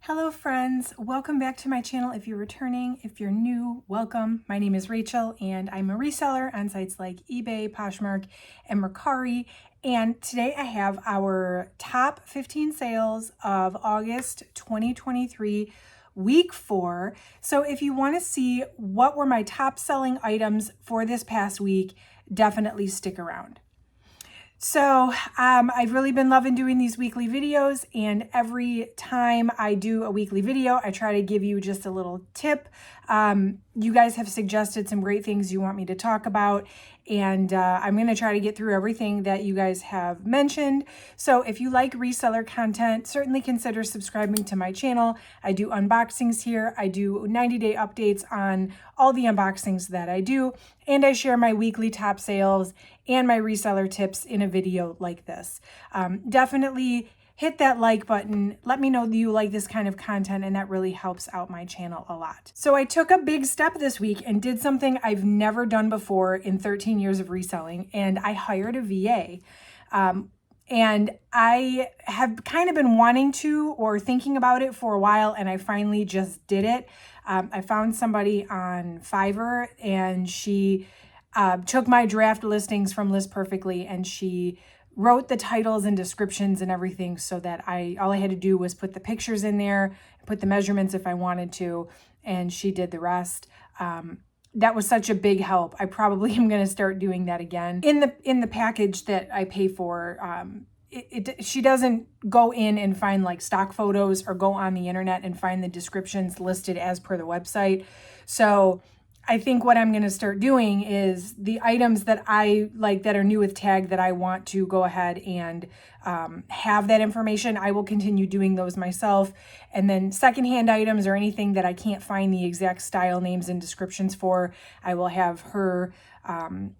Hello friends, welcome back to my channel. If you're returning, if you're new, welcome. My name is Rachel and I'm a reseller on sites like eBay, Poshmark, and Mercari. And today I have our top 15 sales of August 2023, week 4. So if you want to see what were my top selling items for this past week, definitely stick around. So I've really been loving doing these weekly videos, and every time I do a weekly video, I try to give you just a little tip. You guys have suggested some great things you want me to talk about, and I'm going to try to get through everything that you guys have mentioned. So if you like reseller content, certainly consider subscribing to my channel. I do unboxings here. I do 90-day updates on all the unboxings that I do, and I share my weekly top sales and my reseller tips in a video like this. Definitely hit that like button. Let me know that you like this kind of content, and that really helps out my channel a lot. So I took a big step this week and did something I've never done before in 13 years of reselling, and I hired a VA. And I have kind of been wanting to or thinking about it for a while, and I finally just did it. I found somebody on Fiverr, and she took my draft listings from List Perfectly, and she wrote the titles and descriptions and everything so that all I had to do was put the pictures in there, put the measurements if I wanted to, and she did the rest. That was such a big help. I probably am going to start doing that again. In the package that I pay for, she doesn't go in and find like stock photos or go on the internet and find the descriptions listed as per the website. So I think what I'm going to start doing is the items that I like that are new with tag that I want to go ahead and have that information, I will continue doing those myself. And then secondhand items or anything that I can't find the exact style names and descriptions for, I will have her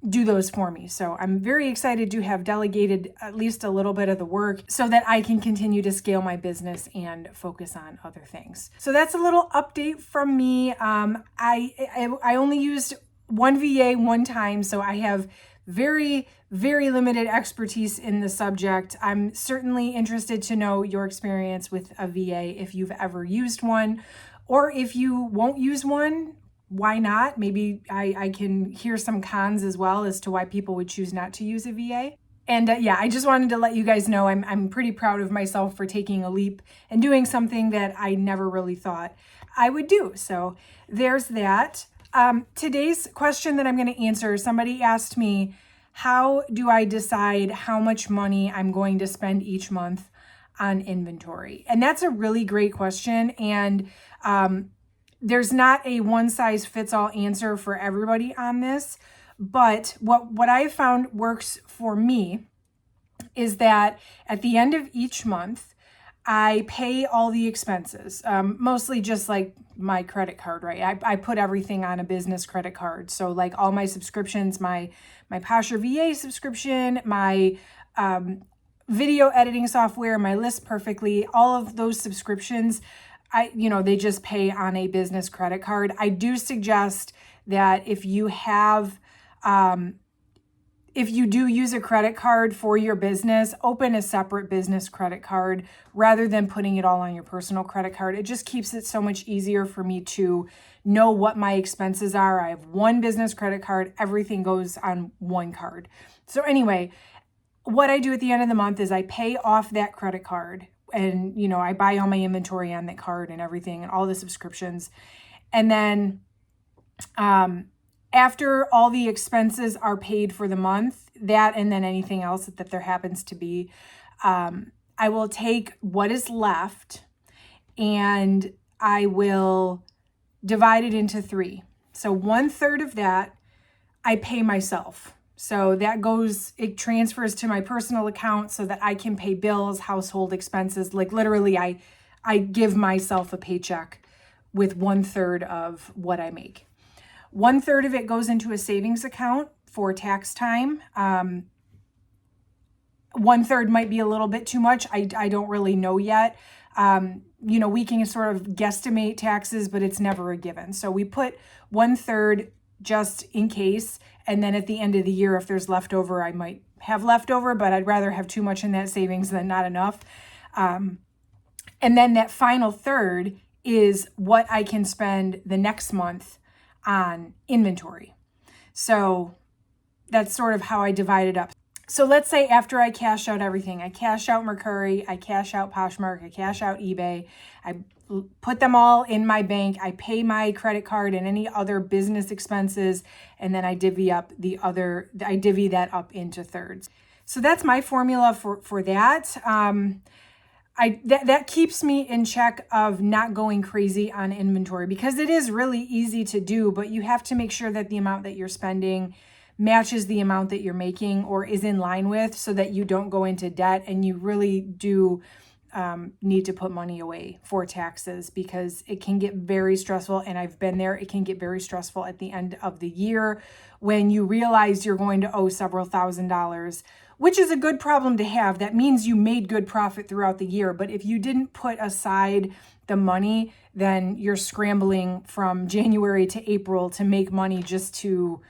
do those for me. So I'm very excited to have delegated at least a little bit of the work so that I can continue to scale my business and focus on other things. So that's a little update from me. I only used one VA one time, so I have very limited expertise in the subject. I'm certainly interested to know your experience with a VA, if you've ever used one, or if you won't use one, why not? Maybe I can hear some cons as well as to why people would choose not to use a VA. And yeah, I just wanted to let you guys know I'm pretty proud of myself for taking a leap and doing something that I never really thought I would do. So there's that. Today's question that I'm going to answer, somebody asked me, how do I decide how much money I'm going to spend each month on inventory? And that's a really great question. And there's not a one-size-fits-all answer for everybody on this, but what I found works for me is that at the end of each month, I pay all the expenses, mostly just like my credit card, right? I put everything on a business credit card. So like all my subscriptions, my Posher VA subscription, my video editing software, my List Perfectly, all of those subscriptions, they just pay on a business credit card. I do suggest that if you have, if you do use a credit card for your business, open a separate business credit card rather than putting it all on your personal credit card. It just keeps it so much easier for me to know what my expenses are. I have one business credit card. Everything goes on one card. So anyway, what I do at the end of the month is I pay off that credit card. And, I buy all my inventory on that card and everything and all the subscriptions. And then after all the expenses are paid for the month, that and then anything else that there happens to be, I will take what is left and I will divide it into 3. So 1/3 of that I pay myself. So it transfers to my personal account so that I can pay bills, household expenses. Like literally I give myself a paycheck with 1/3 of what I make. 1/3 of it goes into a savings account for tax time. 1/3 might be a little bit too much. I don't really know yet. We can sort of guesstimate taxes, but it's never a given. So we put 1/3 just in case. And then at the end of the year, if there's leftover, I might have leftover, but I'd rather have too much in that savings than not enough. And And then that final third is what I can spend the next month on inventory. So that's sort of how I divide it up. So let's say after I cash out everything, I cash out Mercari, I cash out Poshmark, I cash out eBay, I put them all in my bank, I pay my credit card and any other business expenses, and then I divvy that up into thirds. So that's my formula for that. That keeps me in check of not going crazy on inventory, because it is really easy to do, but you have to make sure that the amount that you're spending matches the amount that you're making or is in line with, so that you don't go into debt. And you really do need to put money away for taxes, because it can get very stressful. And I've been there. It can get very stressful at the end of the year when you realize you're going to owe several $1,000s, which is a good problem to have. That means you made good profit throughout the year. But if you didn't put aside the money, then you're scrambling from January to April to make money just to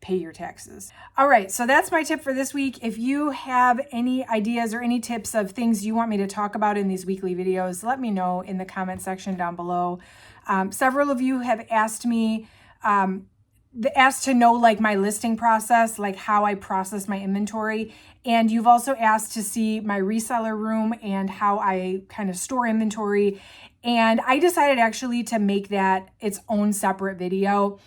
pay your taxes. All right, so that's my tip for this week. If you have any ideas or any tips of things you want me to talk about in these weekly videos, let me know in the comment section down below. Several of you have asked me, asked to know like my listing process, like how I process my inventory. And you've also asked to see my reseller room and how I kind of store inventory. And I decided actually to make that its own separate video,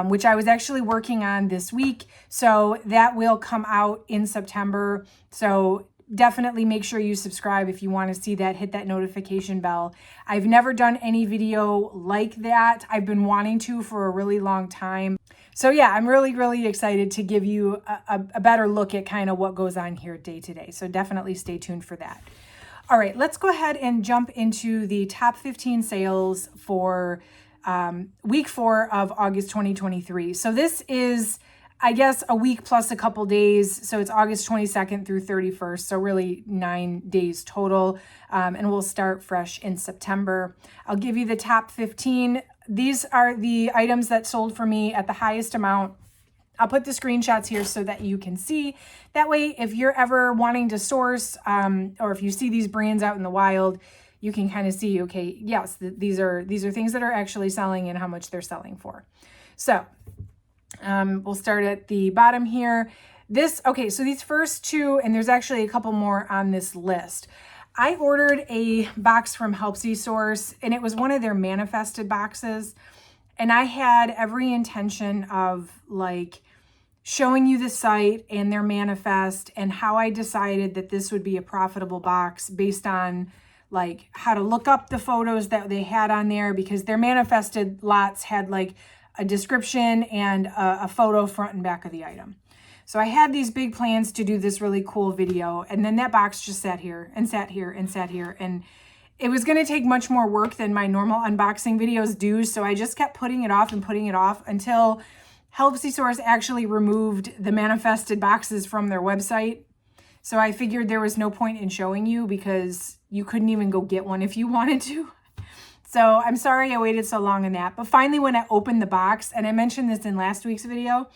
which I was actually working on this week. So that will come out in September. So definitely make sure you subscribe if you want to see that. Hit that notification bell. I've never done any video like that. I've been wanting to for a really long time. So yeah, I'm really, really excited to give you a better look at kind of what goes on here day to day. So definitely stay tuned for that. All right, let's go ahead and jump into the top 15 sales for week 4 of August 2023. So this is, I guess, a week plus a couple days. So it's August 22nd through 31st. So really 9 days total. And we'll start fresh in September. I'll give you the top 15. These are the items that sold for me at the highest amount. I'll put the screenshots here so that you can see. That way, if you're ever wanting to source, or if you see these brands out in the wild, you can kind of see, okay, yes, these are things that are actually selling and how much they're selling for. So we'll start at the bottom here. So these first two, and there's actually a couple more on this list. I ordered a box from Helpsy Source, and it was one of their manifested boxes. And I had every intention of like showing you the site and their manifest and how I decided that this would be a profitable box based on like how to look up the photos that they had on there, because their manifested lots had like a description and a photo front and back of the item. So I had these big plans to do this really cool video, and then that box just sat here and sat here and sat here, and it was going to take much more work than my normal unboxing videos do. So I just kept putting it off until Helpsy Source actually removed the manifested boxes from their website. So I figured there was no point in showing you, because you couldn't even go get one if you wanted to. So I'm sorry I waited so long on that. But finally, when I opened the box, and I mentioned this in last week's video,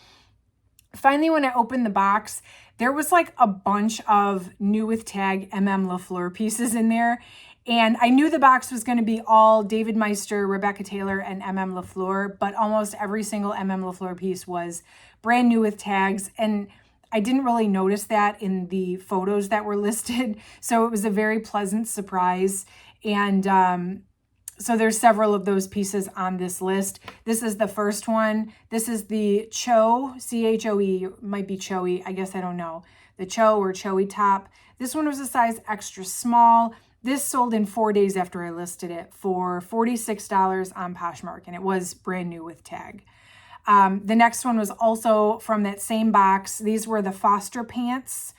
finally when I opened the box, there was like a bunch of new with tag LaFleur pieces in there. And I knew the box was going to be all David Meister, Rebecca Taylor, and LaFleur, but almost every single LaFleur piece was brand new with tags. And I didn't really notice that in the photos that were listed. So it was a very pleasant surprise. And so there's several of those pieces on this list. This is the first one. This is the Cho, C-H-O-E, might be Choey, I guess, I don't know. The Cho or Choey top. This one was a size extra small. This sold in 4 days after I listed it for $46 on Poshmark, and it was brand new with tag. The next one was also from that same box. These were the Foster pants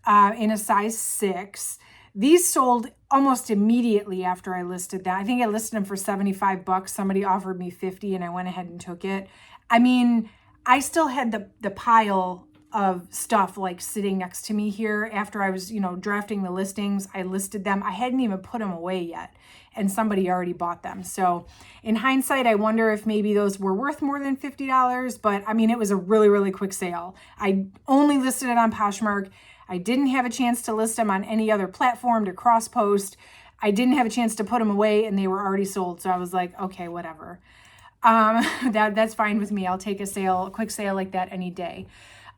in a size 6. These sold almost immediately after I listed that. I think I listed them for $75. Somebody offered me $50, and I went ahead and took it. I mean, I still had the pile of stuff like sitting next to me here after I was, drafting the listings. I listed them. I hadn't even put them away yet, and somebody already bought them. So in hindsight, I wonder if maybe those were worth more than $50, but I mean, it was a really, really quick sale. I only listed it on Poshmark. I didn't have a chance to list them on any other platform to cross post. I didn't have a chance to put them away and they were already sold. So I was like, okay, whatever. That's fine with me. I'll take a quick sale like that any day.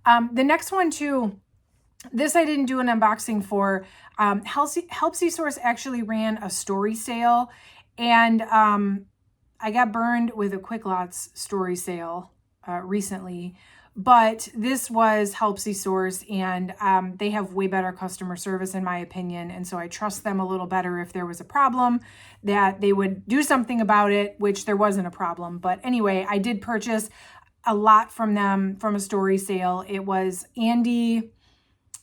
The next one too, this I didn't do an unboxing for. Helpsy Source actually ran a story sale, and I got burned with a Quick Lots story sale recently. But this was Helpsy Source, and they have way better customer service in my opinion. And so I trust them a little better if there was a problem, that they would do something about it, which there wasn't a problem. But anyway, I did purchase a lot from them from a story sale. It was Andy.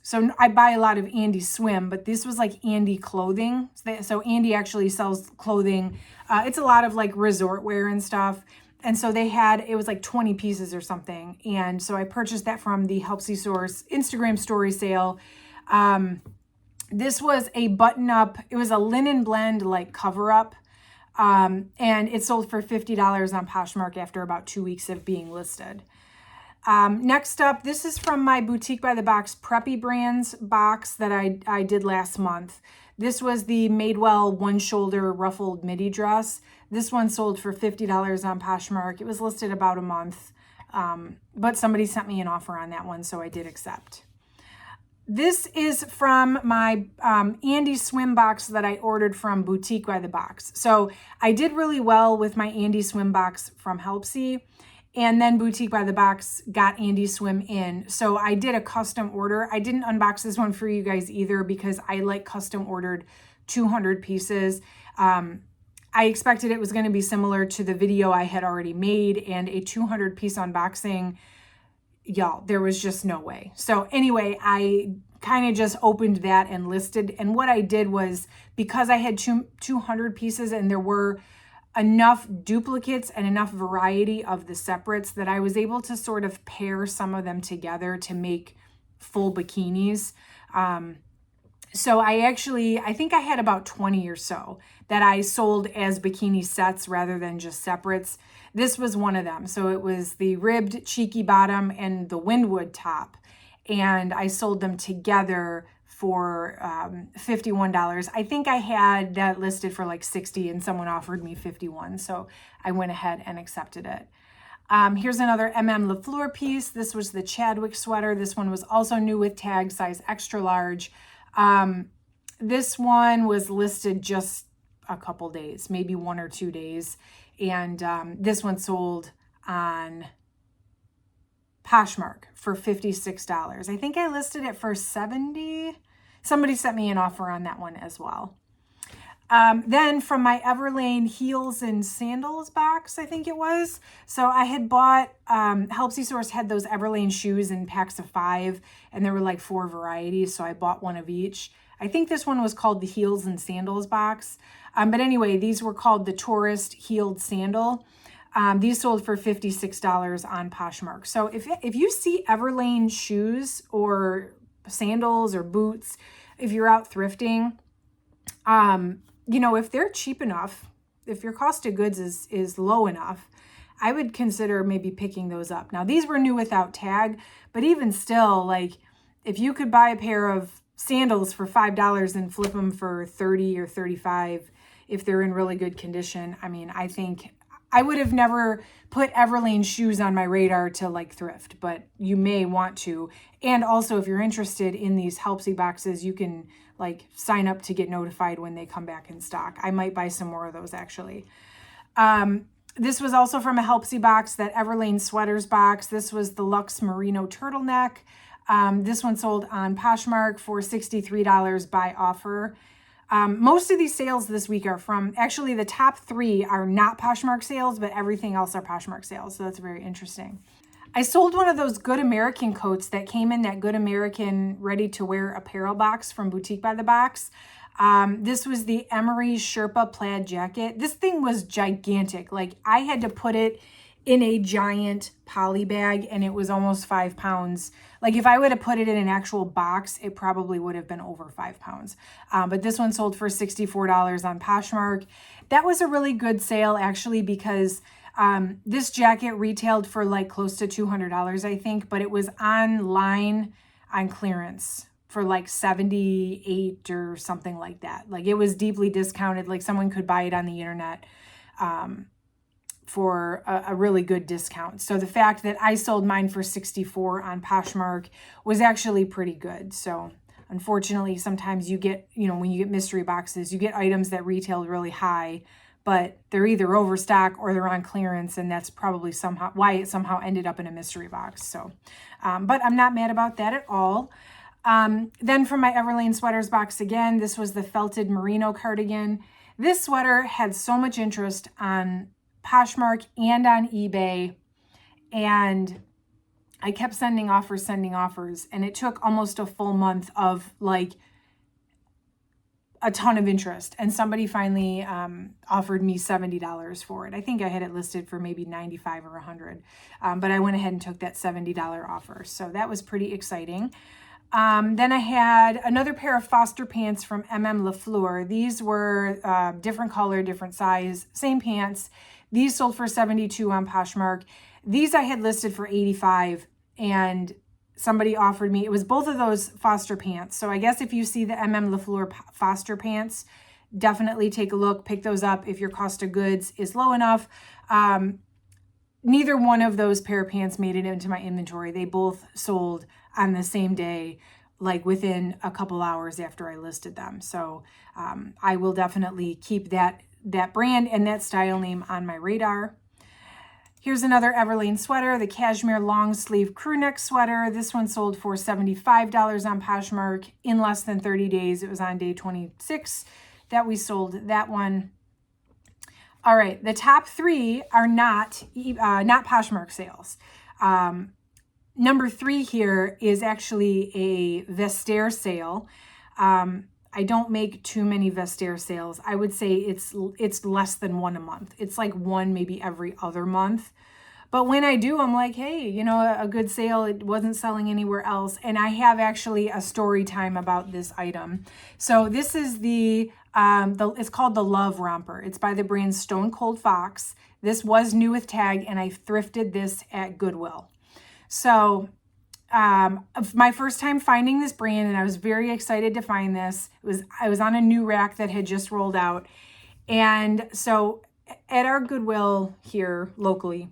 So I buy a lot of Andy swim, but this was like Andy clothing. So Andy actually sells clothing. It's a lot of like resort wear and stuff. And so it was like 20 pieces or something. And so I purchased that from the Helpsy Source Instagram story sale. This was a button up. It was a linen blend like cover up. And it sold for $50 on Poshmark after about 2 weeks of being listed. Next up, this is from my Boutique by the Box Preppy Brands box that I did last month. This was the Madewell one shoulder ruffled midi dress. This one sold for $50 on Poshmark. It was listed about a month, but somebody sent me an offer on that one, so I did accept. This is from my Andy swim box that I ordered from Boutique by the Box. So I did really well with my Andy swim box from Helpsy. And then Boutique by the Box got Andy Swim in. So I did a custom order. I didn't unbox this one for you guys either because I like custom ordered 200 pieces. I expected it was going to be similar to the video I had already made, and a 200 piece unboxing, y'all, there was just no way. So anyway, I kind of just opened that and listed. And what I did was, because I had 200 pieces and there were enough duplicates and enough variety of the separates, that I was able to sort of pair some of them together to make full bikinis. So I think I had about 20 or so that I sold as bikini sets rather than just separates. This was one of them. So it was the ribbed cheeky bottom and the windwood top. And I sold them together for $51. I think I had that listed for like $60 and someone offered me $51. So I went ahead and accepted it. Here's another LaFleur piece. This was the Chadwick sweater. This one was also new with tag, size extra large. This one was listed just a couple days, maybe 1 or 2 days. And this one sold on Poshmark for $56. I think I listed it for $70. Somebody sent me an offer on that one as well. Then from my Everlane heels and sandals box, I think it was. So I had bought, Helpsy Source had those Everlane shoes in packs of 5, and there were like 4 varieties. So I bought one of each. I think this one was called the heels and sandals box. But anyway, these were called the Tourist Heeled Sandal. These sold for $56 on Poshmark. So if you see Everlane shoes or sandals or boots, if you're out thrifting, you know, if they're cheap enough, if your cost of goods is low enough, I would consider maybe picking those up. Now, these were new without tag, but even still, like, if you could buy a pair of sandals for $5 and flip them for $30 or $35, if they're in really good condition, I mean, I think I would have never put Everlane shoes on my radar to like thrift, but you may want to. And also, if you're interested in these Helpsy boxes, you can like sign up to get notified when they come back in stock. I might buy some more of those actually. This was also from a Helpsy box, that Everlane sweaters box. This was the Luxe Merino turtleneck. This one sold on Poshmark for $63 by offer. Most of these sales this week are from, actually the top 3 are not Poshmark sales, but everything else are Poshmark sales. So that's very interesting. I sold one of those Good American coats that came in that Good American ready-to-wear apparel box from Boutique by the Box. This was the Emery Sherpa plaid jacket. This thing was gigantic. Like, I had to put it in a giant poly bag and it was almost 5 pounds. Like, if I would have put it in an actual box, it probably would have been over 5 pounds. But this one sold for $64 on Poshmark. That was a really good sale actually, because this jacket retailed for like close to $200, I think, but it was online on clearance for like 78 or something like that. Like it was deeply discounted. Like someone could buy it on the internet for a really good discount. So the fact that I sold mine for 64 on Poshmark was actually pretty good. So unfortunately, sometimes you get, when you get mystery boxes, you get items that retail really high, but they're either overstock or they're on clearance, and that's probably somehow why it somehow ended up in a mystery box. So, but I'm not mad about that at all. Then from my Everlane sweaters box again, this was the felted merino cardigan. This sweater had so much interest on Poshmark and on eBay, and I kept sending offers, and it took almost a full month of like a ton of interest, and somebody finally offered me $70 for it. I think I had it listed for maybe 95 or 100, but I went ahead and took that $70 offer, so that was pretty exciting. Then I had another pair of Foster pants from LaFleur. These were different color, different size, same pants. These sold for 72 on Poshmark. These I had listed for 85, and somebody offered me, it was both of those Foster pants. So I guess if you see the LaFleur Foster pants, definitely take a look, pick those up if your cost of goods is low enough. Neither one of those pair of pants made it into my inventory. They both sold on the same day, like within a couple hours after I listed them. So I will definitely keep that brand and that style name on my radar. Here's another Everlane sweater, the cashmere long sleeve crew neck sweater. This one sold for $75 on Poshmark in less than 30 days. It was on day 26 that we sold that one. All right, the top three are not Poshmark sales. Number 3 here is actually a Vestiaire sale. I don't make too many Vestiaire sales. I would say it's less than one a month. It's like one maybe every other month. But when I do, I'm like, hey, a good sale. It wasn't selling anywhere else. And I have actually a story time about this item. So this is it's called the Love Romper. It's by the brand Stone Cold Fox. This was new with tag, and I thrifted this at Goodwill. So my first time finding this brand, and I was very excited to find this. I was on a new rack that had just rolled out. And so at our Goodwill here locally,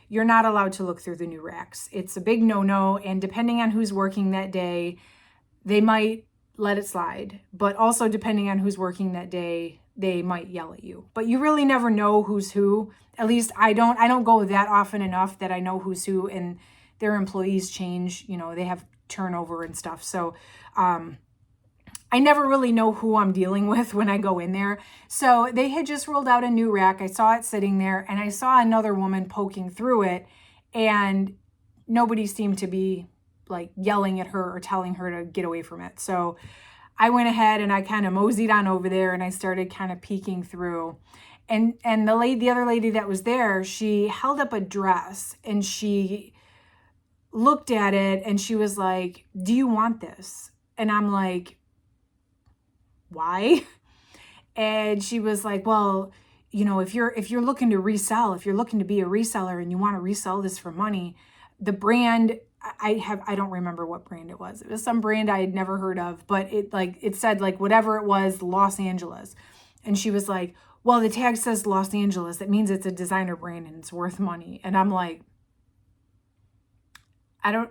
you're not allowed to look through the new racks. It's a big no-no, and depending on who's working that day, they might let it slide. But also depending on who's working that day, they might yell at you. But you really never know who's who. At least I don't go that often enough that I know who's who, and their employees change, they have turnover and stuff. So I never really know who I'm dealing with when I go in there. So they had just rolled out a new rack. I saw it sitting there, and I saw another woman poking through it, and nobody seemed to be like yelling at her or telling her to get away from it. So I went ahead and I kind of moseyed on over there, and I started kind of peeking through. And the other lady that was there, she held up a dress, and she looked at it, and she was like, "Do you want this?" And I'm like, "Why?" And she was like, "Well, if you're looking to resell, if you're looking to be a reseller and you want to resell this for money, the brand I don't remember what brand it was. It was some brand I had never heard of, but it said like whatever it was, Los Angeles." And she was like, "Well, the tag says Los Angeles. That means it's a designer brand and it's worth money." And I'm like, I don't,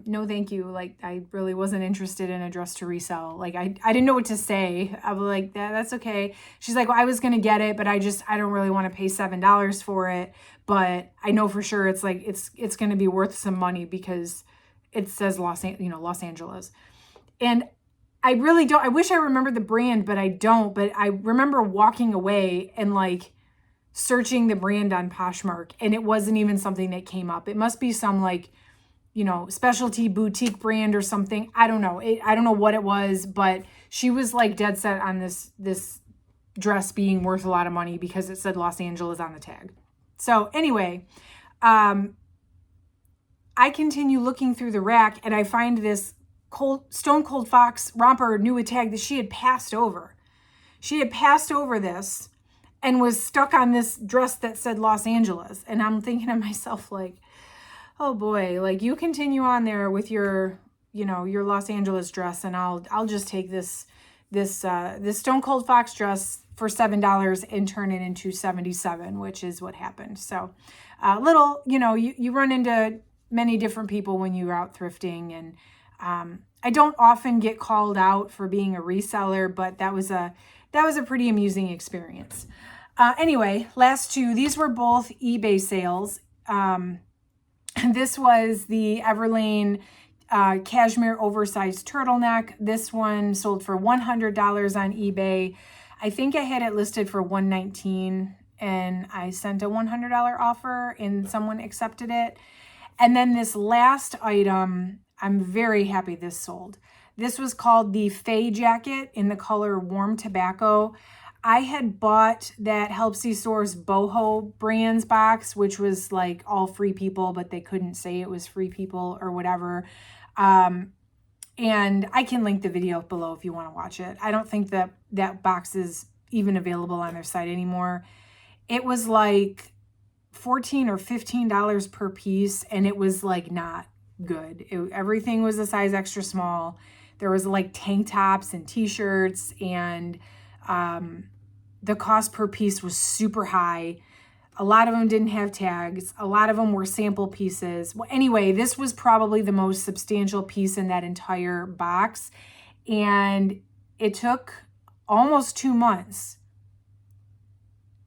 no, thank you. Like, I really wasn't interested in a dress to resell. Like, I didn't know what to say. I was like, that's okay. She's like, "Well, I was going to get it, but I don't really want to pay $7 for it. But I know for sure it's like, it's going to be worth some money because it says Los Angeles." And I really don't, I wish I remembered the brand, but I don't. But I remember walking away and like searching the brand on Poshmark, and it wasn't even something that came up. It must be some like, specialty boutique brand or something. I don't know. I don't know what it was, but she was like dead set on this dress being worth a lot of money because it said Los Angeles on the tag. So anyway, I continue looking through the rack, and I find this Stone Cold Fox romper new with tag that she had passed over. She had passed over this and was stuck on this dress that said Los Angeles. And I'm thinking to myself, like, oh boy, like, you continue on there with your you know, your Los Angeles dress, and I'll just take this Stone Cold Fox dress for $7 and turn it into $77, which is what happened. So little, you know, you run into many different people when you're out thrifting, and I don't often get called out for being a reseller, but that was a pretty amusing experience. Anyway, last two, these were both eBay sales. This was the Everlane cashmere oversized turtleneck. This one sold for $100 on eBay. I think I had it listed for $119, and I sent a $100 offer and someone accepted it. And then this last item, I'm very happy this sold. This was called the Faye jacket in the color Warm Tobacco. I had bought that Helpsy Stores Boho Brands box, which was like all free people, but they couldn't say it was free people or whatever. And I can link the video below if you want to watch it. I don't think that that box is even available on their site anymore. It was like $14 or $15 per piece, and it was like not good. Everything was a size extra small. There was like tank tops and t-shirts, and the cost per piece was super high. A lot of them didn't have tags. A lot of them were sample pieces. Well, anyway, this was probably the most substantial piece in that entire box. And it took almost 2 months,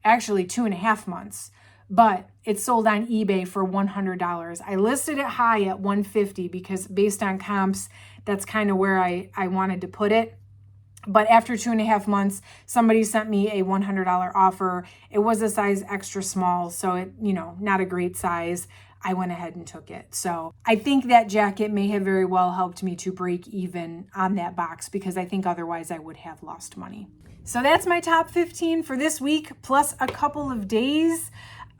actually 2.5 months, but it sold on eBay for $100. I listed it high at $150 because based on comps, that's kind of where I wanted to put it. But after 2.5 months, somebody sent me a $100 offer. It was a size extra small, so it, you know, not a great size. I went ahead and took it. So I think that jacket may have very well helped me to break even on that box, because I think otherwise I would have lost money. So that's my top 15 for this week, plus a couple of days.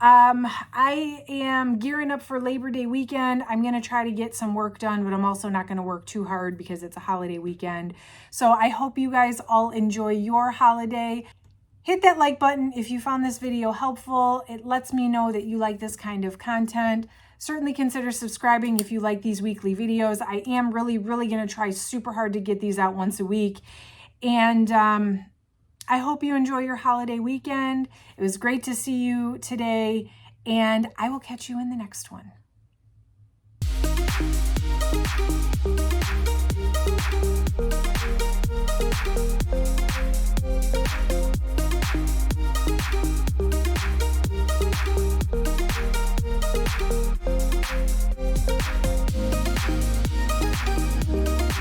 I am gearing up for Labor Day weekend. I'm going to try to get some work done, but I'm also not going to work too hard because it's a holiday weekend. So I hope you guys all enjoy your holiday. Hit that like button if you found this video helpful. It lets me know that you like this kind of content. Certainly consider subscribing if you like these weekly videos. I am really going to try super hard to get these out once a week. And I hope you enjoy your holiday weekend. It was great to see you today, and I will catch you in the next one.